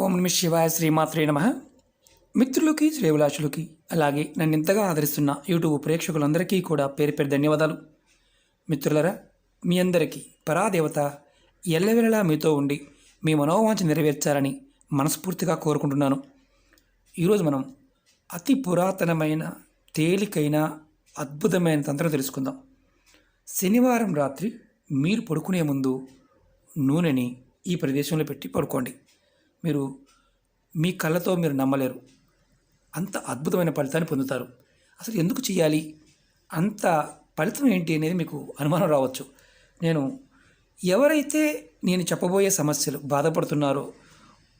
ఓం నమ శివాయ శ్రీమాత్రే నమః. మిత్రులకి శ్రేభిలాషులకి అలాగే నన్ను ఇంతగా ఆదరిస్తున్న యూట్యూబ్ ప్రేక్షకులందరికీ కూడా పేరు పేరు ధన్యవాదాలు. మిత్రులరా, మీ అందరికీ పరాదేవత ఎల్లవెల్లలా మీతో ఉండి మీ మనోవాంఛ నెరవేర్చాలని మనస్ఫూర్తిగా కోరుకుంటున్నాను. ఈరోజు మనం అతి పురాతనమైన తేలికైన అద్భుతమైన తంత్రం తెలుసుకుందాం. శనివారం రాత్రి మీరు పడుకునే ముందు నూనెని ఈ ప్రదేశంలో పెట్టి పడుకోండి. మీరు మీ కళ్ళతో మీరు నమ్మలేరు, అంత అద్భుతమైన ఫలితాన్ని పొందుతారు. అసలు ఎందుకు చేయాలి, అంత ఫలితం ఏంటి అనేది మీకు అనుమానం రావచ్చు. ఎవరైతే నేను చెప్పబోయే సమస్యలు బాధపడుతున్నారో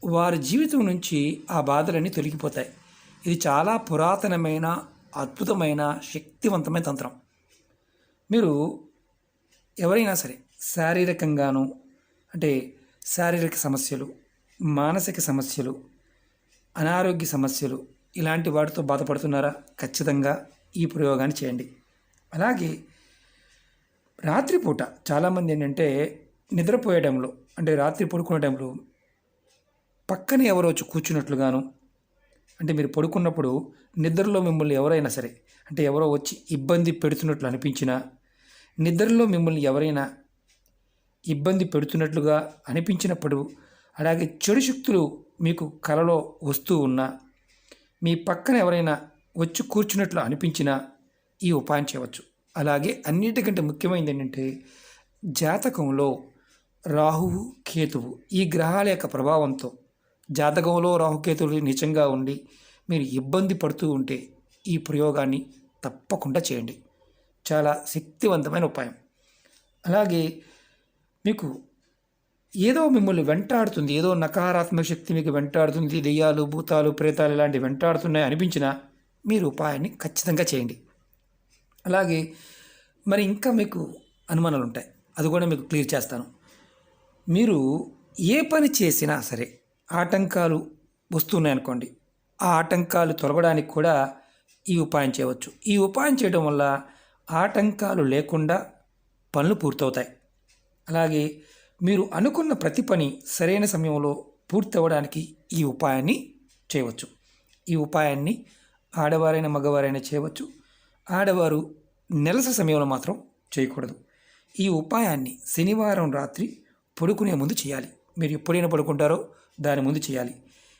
వారి జీవితం నుంచి ఆ బాధలన్నీ తొలగిపోతాయి. ఇది చాలా పురాతనమైన అద్భుతమైన శక్తివంతమైన తంత్రం. మీరు ఎవరైనా సరే శారీరకంగాను అంటే శారీరక సమస్యలు, మానసిక సమస్యలు, అనారోగ్య సమస్యలు ఇలాంటి వాటితో బాధపడుతున్నారా? ఖచ్చితంగా ఈ ప్రయోగాన్ని చేయండి. అలాగే రాత్రిపూట చాలామంది ఏంటంటే నిద్రపోయే టైంలో అంటే రాత్రి పడుకునే టైంలో పక్కన ఎవరో వచ్చి కూర్చున్నట్లుగాను, అంటే మీరు పడుకున్నప్పుడు నిద్రలో మిమ్మల్ని ఎవరైనా సరే అంటే ఎవరో వచ్చి ఇబ్బంది పెడుతున్నట్లు అనిపించినా, నిద్రలో మిమ్మల్ని ఎవరైనా ఇబ్బంది పెడుతున్నట్లుగా అనిపించినప్పుడు, అలాగే చెడు శక్తులు మీకు కలలో వస్తూ ఉన్నా, మీ పక్కన ఎవరైనా వచ్చి కూర్చున్నట్లు అనిపించినా ఈ ఉపాయం చేయవచ్చు. అలాగే అన్నిటికంటే ముఖ్యమైనది ఏంటంటే జాతకంలో రాహువు కేతువు ఈ గ్రహాల యొక్క ప్రభావంతో జాతకంలో రాహుకేతువులు నిజంగా ఉండి మీరు ఇబ్బంది పడుతూ ఉంటే ఈ ప్రయోగాన్ని తప్పకుండా చేయండి. చాలా శక్తివంతమైన ఉపాయం. అలాగే మీకు ఏదో మిమ్మల్ని వెంటాడుతుంది, ఏదో నకారాత్మక శక్తి మీకు వెంటాడుతుంది, దెయ్యాలు భూతాలు ప్రేతాలు ఇలాంటివి వెంటాడుతున్నాయి అనిపించినా మీరు ఉపాయాన్ని ఖచ్చితంగా చేయండి. అలాగే మరి ఇంకా మీకు అనుమానాలు ఉంటాయి, అది కూడా మీకు క్లియర్ చేస్తాను. మీరు ఏ పని చేసినా సరే ఆటంకాలు వస్తున్నాయనుకోండి, ఆ ఆటంకాలు తొలగడానికి కూడా ఈ ఉపాయం చేయవచ్చు. ఈ ఉపాయం చేయడం వల్ల ఆటంకాలు లేకుండా పనులు పూర్తవుతాయి. అలాగే మీరు అనుకున్న ప్రతి పని సరైన సమయంలో పూర్తి అవ్వడానికి ఈ ఉపాయాన్ని చేయవచ్చు. ఈ ఉపాయాన్ని ఆడవారైనా మగవారైనా చేయవచ్చు. ఆడవారు నెలసరి సమయంలో మాత్రం చేయకూడదు. ఈ ఉపాయాన్ని శనివారం రాత్రి పడుకునే ముందు చేయాలి. మీరు ఎప్పుడైనా పడుకుంటారో దాని ముందు చేయాలి.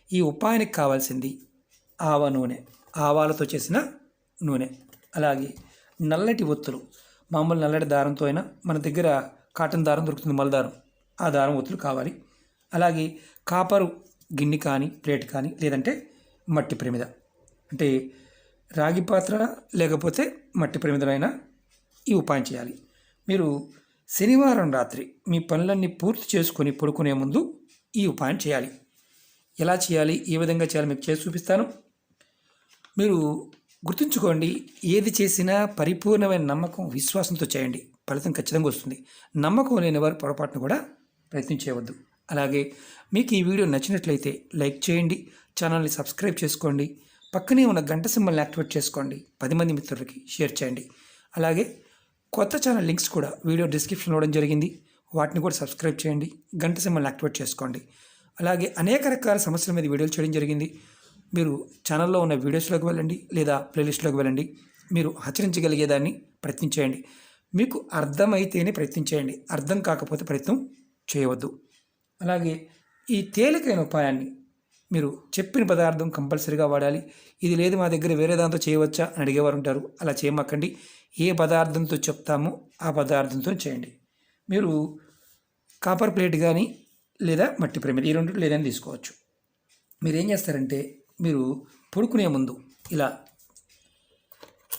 ఈ ఉపాయానికి కావాల్సింది ఆవ నూనె, ఆవాలతో చేసిన నూనె, అలాగే నల్లటి ఒత్తులు, మామూలు నల్లటి దారంతో అయినా, మన దగ్గర కాటన్ దారం దొరుకుతుంది, మలదారం, ఆ దారం ఒత్తులు కావాలి. అలాగే కాపరు గిన్నె కానీ ప్లేట్ కానీ, లేదంటే మట్టి ప్రమిద అంటే రాగి పాత్ర లేకపోతే మట్టి ప్రమిదలైనా ఈ ఉపాయం చేయాలి. మీరు శనివారం రాత్రి మీ పనులన్నీ పూర్తి చేసుకొని పడుకునే ముందు ఈ ఉపాయం చేయాలి. ఎలా చేయాలి, ఏ విధంగా చేయాలి మీకు చేసి చూపిస్తాను. మీరు గుర్తుంచుకోండి, ఏది చేసినా పరిపూర్ణమైన నమ్మకం విశ్వాసంతో చేయండి, ఫలితం ఖచ్చితంగా వస్తుంది. నమ్మకం లేని వారు పొరపాటును కూడా ప్రయత్నం చేయవద్దు. అలాగే మీకు ఈ వీడియో నచ్చినట్లయితే లైక్ చేయండి, ఛానల్ని సబ్స్క్రైబ్ చేసుకోండి, పక్కనే ఉన్న గంట సింబల్ని యాక్టివేట్ చేసుకోండి, 10 మంది మిత్రులకి షేర్ చేయండి. అలాగే కొత్త ఛానల్ లింక్స్ కూడా వీడియో డిస్క్రిప్షన్లో ఇవ్వడం జరిగింది, వాటిని కూడా సబ్స్క్రైబ్ చేయండి, గంట సింబల్ని యాక్టివేట్ చేసుకోండి. అలాగే అనేక రకాల సమస్యల మీద వీడియోలు చేయడం జరిగింది. మీరు ఛానల్లో ఉన్న వీడియోస్లోకి వెళ్ళండి లేదా ప్లేలిస్ట్లోకి వెళ్ళండి, మీరు ఆచరించగలిగేదాన్ని ప్రయత్నించేయండి. మీకు అర్థమైతేనే ప్రయత్నించేయండి, అర్థం కాకపోతే ప్రయత్నం చేయవద్దు. అలాగే ఈ తేలికైన ఉపాయాన్ని మీరు చెప్పిన పదార్థం కంపల్సరీగా వాడాలి. ఇది లేదు మా దగ్గర వేరే దాంతో చేయవచ్చా అని అడిగేవారు ఉంటారు, అలా చేయమాకండి. ఏ పదార్థంతో చెప్తామో ఆ పదార్థంతో చేయండి. మీరు కాపర్ ప్లేట్ కానీ లేదా మట్టి ప్రమిద, ఈ రెండు లేదని తీసుకోవచ్చు. మీరు ఏం చేస్తారంటే, మీరు పడుకునే ముందు ఇలా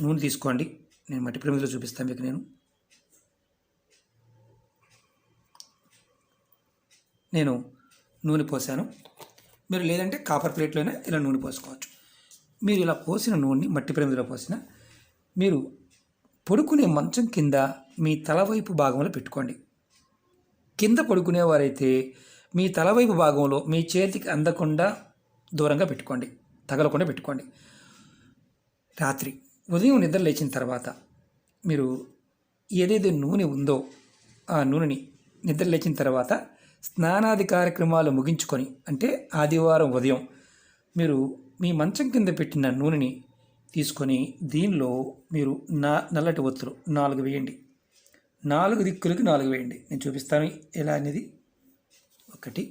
నూనె తీసుకోండి. నేను మట్టి ప్రమిదలో చూపిస్తాను మీకు. నేను నూనె పోసాను. మీరు లేదంటే కాపర్ ప్లేట్లోనే ఇలా నూనె పోసుకోవచ్చు. మీరు ఇలా పోసిన నూనెని మట్టి ప్రమిదలో పోసిన మీరు పడుకునే మంచం కింద మీ తలవైపు భాగంలో పెట్టుకోండి. కింద పడుకునేవారైతే మీ తలవైపు భాగంలో మీ చేతికి అందకుండా దూరంగా పెట్టుకోండి, తగలకుండా పెట్టుకోండి. రాత్రి ఉదయం నిద్ర లేచిన తర్వాత మీరు ఏదైతే నూనె ఉందో ఆ నూనెని నిద్ర లేచిన తర్వాత స్నానాది కార్యక్రమాలు ముగించుకొని అంటే ఆదివారం ఉదయం మీరు మీ మంచం కింద పెట్టిన నూనెని తీసుకొని దీనిలో మీరు నల్లటి ఒత్తులు 4 వేయండి. 4 దిక్కులకి 4 వేయండి. నేను చూపిస్తాను ఎలా అనేది. 1,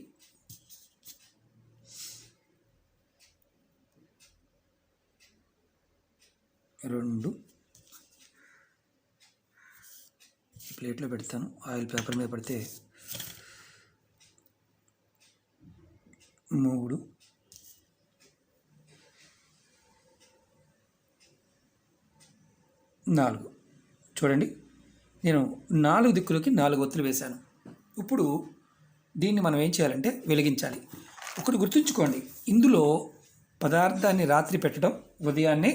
2, ఈ ప్లేట్లో పెడతాను. ఆయిల్ పేపర్ మీద పడితే 3, 4. చూడండి, నేను 4 దిక్కులకి 4 ఒత్తులు వేశాను. ఇప్పుడు దీన్ని మనం ఏం చేయాలంటే వెలిగించాలి. ఒకటి గుర్తుంచుకోండి, ఇందులో పదార్థాన్ని రాత్రి పెట్టడం, ఉదయాన్నే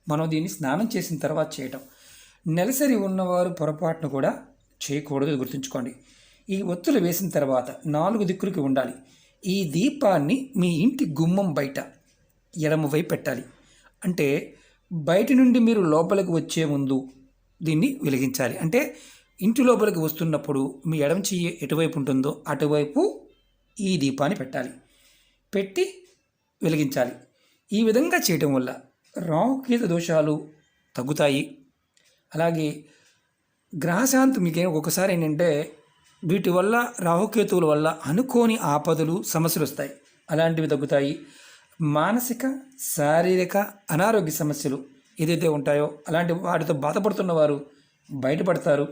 మనం దీన్ని స్నానం చేసిన తర్వాత చేయటం. నెలసరి ఉన్నవారు పొరపాటును కూడా చేయకూడదు, గుర్తుంచుకోండి. ఈ ఒత్తులు వేసిన తర్వాత 4 దిక్కులకి ఉండాలి. ఈ దీపాన్ని మీ ఇంటి గుమ్మం బయట ఎడమవైపు పెట్టాలి. అంటే బయట నుండి మీరు లోపలికి వచ్చే ముందు దీన్ని వెలిగించాలి. అంటే ఇంటి లోపలికి వస్తున్నప్పుడు మీ ఎడమ చెయ్యి ఎటువైపు ఉంటుందో అటువైపు ఈ దీపాన్ని పెట్టాలి, పెట్టి వెలిగించాలి. ఈ విధంగా చేయటం వల్ల రాహుకేతు దోషాలు తగ్గుతాయి. అలాగే గ్రహశాంతి మీకేం ఒక్కొక్కసారి ఏంటంటే వీటి వల్ల రాహుకేతువుల వల్ల అనుకోని ఆపదలు సమస్యలు వస్తాయి, అలాంటివి తగ్గుతాయి. మానసిక శారీరక అనారోగ్య సమస్యలు ఏదైతే ఉంటాయో అలాంటి వాటితో బాధపడుతున్న వారు బయటపడతారు.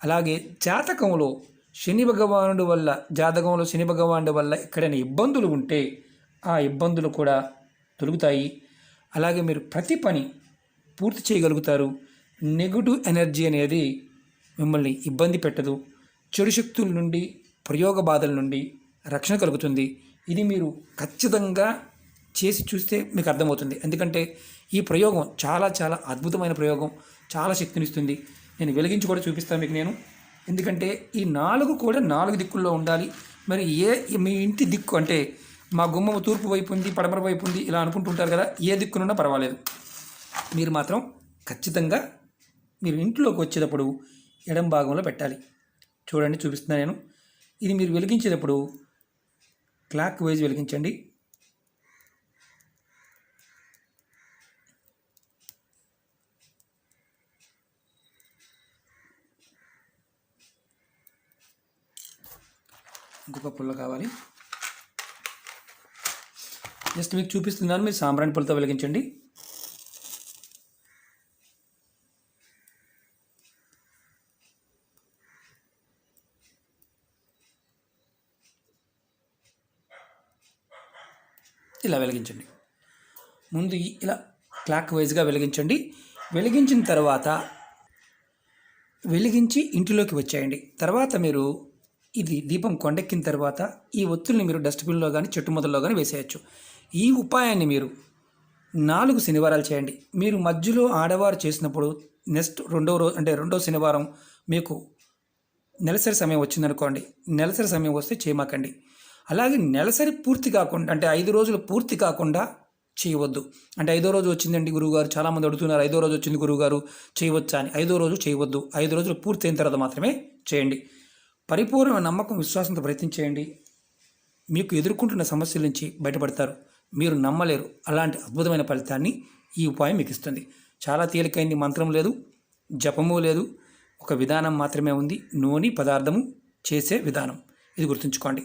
అలాగే జాతకంలో శని భగవానుడి వల్ల ఎక్కడైనా ఇబ్బందులు ఉంటే ఆ ఇబ్బందులు కూడా తొలుగుతాయి. అలాగే మీరు ప్రతి పని పూర్తి చేయగలుగుతారు. నెగటివ్ ఎనర్జీ అనేది మిమ్మల్ని ఇబ్బంది పెట్టదు. చెడు శక్తుల నుండి, ప్రయోగ బాధల నుండి రక్షణ కలుగుతుంది. ఇది మీరు ఖచ్చితంగా చేసి చూస్తే మీకు అర్థమవుతుంది. ఎందుకంటే ఈ ప్రయోగం చాలా చాలా అద్భుతమైన ప్రయోగం, చాలా శక్తినిస్తుంది. నేను వెలిగించి కూడా చూపిస్తాను మీకు నేను. ఎందుకంటే ఈ 4 కూడా 4 దిక్కుల్లో ఉండాలి. మరి మీ ఇంటి దిక్కు అంటే మా గుమ్మం తూర్పు వైపు ఉంది, పడమర వైపు ఉంది ఇలా అనుకుంటుంటారు కదా, ఏ దిక్కునున్నా పర్వాలేదు. మీరు మాత్రం ఖచ్చితంగా మీరు ఇంట్లోకి వచ్చేటప్పుడు ఎడమ భాగంలో పెట్టాలి. చూడండి, చూపిస్తున్నాను నేను. ఇది మీరు వెలిగించేటప్పుడు క్లాక్ వైజ్ వెలిగించండి. ఇంకొక పుల్ల కావాలి. జస్ట్ మీకు చూపిస్తున్నాను, మీరు సాంబ్రాణి పుల్లతో వెలిగించండి. ఇలా వెలిగించండి. ముందు ఇలా క్లాక్ వైజ్గా వెలిగించండి. వెలిగించిన తర్వాత వెలిగించి ఇంటిలోకి వచ్చేయండి. తర్వాత మీరు ఇది దీపం కొండెక్కిన తర్వాత ఈ ఒత్తుల్ని మీరు డస్ట్బిన్లో కానీ చెట్టు మొదల్లో కానీ వేసేయచ్చు. ఈ ఉపాయాన్ని మీరు 4 శనివారాలు చేయండి. మీరు మధ్యలో ఆడవారు చేసినప్పుడు నెక్స్ట్ రెండో శనివారం మీకు నెలసరి సమయం వచ్చిందనుకోండి, నెలసరి సమయం వస్తే చేయమాకండి. అలాగే నెలసరి పూర్తి కాకుండా అంటే 5 రోజులు పూర్తి కాకుండా చేయవద్దు. అంటే 5వ రోజు వచ్చిందండి గురువుగారు, చాలామంది అడుగుతున్నారు 5వ రోజు వచ్చింది గురువుగారు చేయవచ్చా అని. 5వ రోజు చేయవద్దు. 5 రోజులు పూర్తి అయిన తర్వాత మాత్రమే చేయండి. పరిపూర్ణ నమ్మకం, విశ్వాసంతో ప్రయత్నం చేయండి. మీకు ఎదుర్కొంటున్న సమస్యల నుంచి బయటపడతారు. మీరు నమ్మలేరు, అలాంటి అద్భుతమైన ఫలితాన్ని ఈ ఉపాయం మీకు ఇస్తుంది. చాలా తేలికైంది, మంత్రం లేదు, జపము లేదు, ఒక విధానం మాత్రమే ఉంది. నూనె పదార్థము చేసే విధానం, ఇది గుర్తుంచుకోండి.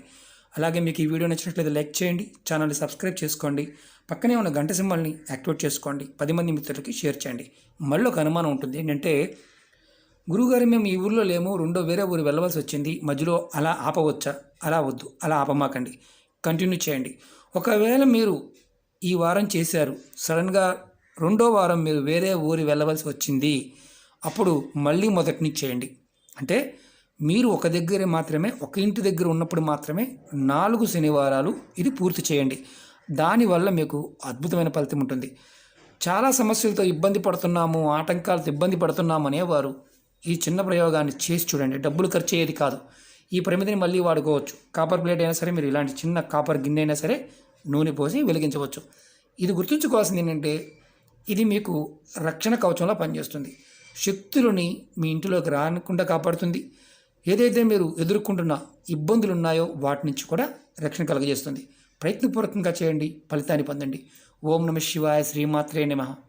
అలాగే మీకు ఈ వీడియో నచ్చినట్లయితే లైక్ చేయండి, ఛానల్ని సబ్స్క్రైబ్ చేసుకోండి, పక్కనే ఉన్న గంట సింబల్ని యాక్టివేట్ చేసుకోండి, 10 మంది మిత్రులకి షేర్ చేయండి. మళ్ళీ ఒక అనుమానం ఉంటుంది ఏంటంటే, గురువుగారు మేము ఈ ఊరిలో లేము, వేరే ఊరు వెళ్ళవలసి వచ్చింది, మధ్యలో అలా ఆపవచ్చా? అలా వద్దు, అలా ఆపమాకండి, కంటిన్యూ చేయండి. ఒకవేళ మీరు ఈ వారం చేశారు, సడన్గా 2వ వారం మీరు వేరే ఊరు వెళ్ళవలసి వచ్చింది, అప్పుడు మళ్ళీ మొదటి నుంచి చేయండి. అంటే మీరు ఒక ఇంటి దగ్గర ఉన్నప్పుడు మాత్రమే 4 శనివారాలు ఇది పూర్తి చేయండి. దానివల్ల మీకు అద్భుతమైన ఫలితం ఉంటుంది. చాలా సమస్యలతో ఇబ్బంది పడుతున్నాము, ఆటంకాలతో ఇబ్బంది పడుతున్నాము అనేవారు ఈ చిన్న ప్రయోగాన్ని చేసి చూడండి. డబ్బులు ఖర్చు అయ్యేది కాదు. ఈ ప్రమిదిని మళ్ళీ వాడుకోవచ్చు. కాపర్ ప్లేట్ అయినా సరే, మీరు ఇలాంటి చిన్న కాపర్ గిన్నె అయినా సరే నూనె పోసి వెలిగించవచ్చు. ఇది గుర్తుంచుకోవాల్సింది ఏంటంటే, ఇది మీకు రక్షణ కవచంలో పనిచేస్తుంది. శక్తులని మీ ఇంటిలోకి రాకుండా కాపాడుతుంది. ఏదైతే మీరు ఎదుర్కొంటున్న ఇబ్బందులు ఉన్నాయో వాటి నుంచి కూడా రక్షణ కలుగజేస్తుంది. ప్రయత్నపూర్వకంగా చేయండి, ఫలితాన్ని పొందండి. ఓం నమ శివాయ, శ్రీమాత్రే నమః.